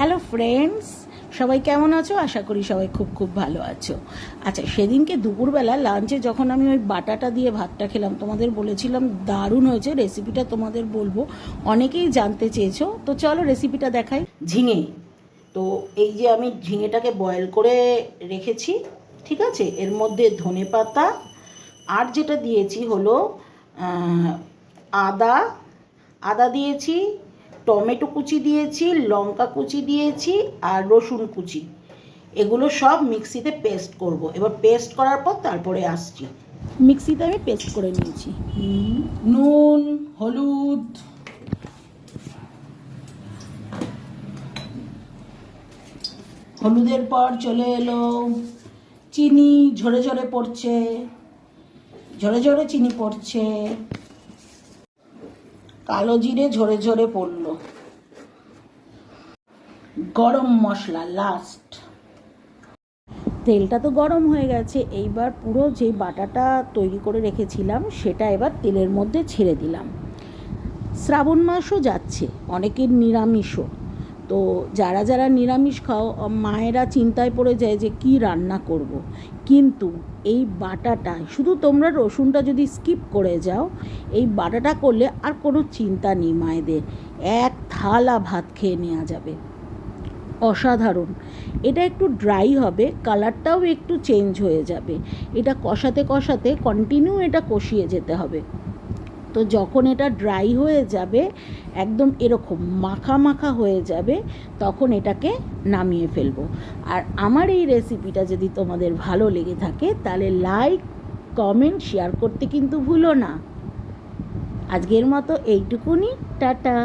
Hello friends, সবাই কেমন আছো? আশা করি সবাই খুব খুব ভালো আছো। আচ্ছা, সেদিনকে দুপুরবেলা লাঞ্চে যখন আমি ওই বাটাটা দিয়ে ভাতটা খেলাম, তোমাদের বলেছিলাম দারুণ হয়েছে। রেসিপিটা তোমাদের বলবো, অনেকেই জানতে চেয়েছো, তো চলো রেসিপিটা দেখাই। ঝিঙে, তো এই যে আমি ঝিঙেটাকে বয়েল করে রেখেছি, ঠিক আছে। এর মধ্যে ধনে পাতা আর যেটা দিয়েছি হলো আদা আদা দিয়েছি, টমেটো কুচি দিয়েছি, লঙ্কা কুচি দিয়েছি আর রসুন কুচি। এগুলো সব মিক্সিতে পেস্ট করব। এবার পেস্ট করার পর তারপরে আসছি। মিক্সিতে আমি পেস্ট করে নিয়েছি। নুন, হলুদ, হলুদের পর চলে এলো চিনি, ঝরে ঝরে পড়ছে, ঝরে ঝরে চিনি পড়ছে, কালো জিরে ঝরে ঝরে পড়লো, গরম মশলা লাস্ট। তেলটা তো গরম হয়ে গেছে, এইবার পুরো যে বাটাটা তৈরি করে রেখেছিলাম সেটা এবার তেলের মধ্যে ছেড়ে দিলাম। শ্রাবণ মাসও যাচ্ছে, অনেকের নিরামিষও। তো যারা যারা নিরামিষ খাও, মায়েরা চিন্তায় পড়ে যায় যে কি রান্না করব। কিন্তু এই বাটাটা শুধু তোমরা রসুনটা যদি স্কিপ করে যাও, এই বাটাটা করলে আর কোনো চিন্তা নেই মায়েদের, এক থালা ভাত খেয়ে নেওয়া যাবে। অসাধারণ। এটা একটু ড্রাই হবে, কালারটাও একটু চেঞ্জ হয়ে যাবে। এটা কষাতে কষাতে কন্টিনিউ এটা কষিয়ে যেতে হবে। তো যখন এটা ড্রাই হয়ে যাবে, একদম এরকম মাখা মাখা হয়ে যাবে, তখন এটাকে নামিয়ে ফেলবো। আর আমার এই রেসিপিটা যদি তোমাদের ভালো লেগে থাকে, তাহলে লাইক, কমেন্ট, শেয়ার করতে কিন্তু ভুলো না। আজকের মতো এইটুকুনি, টাটা।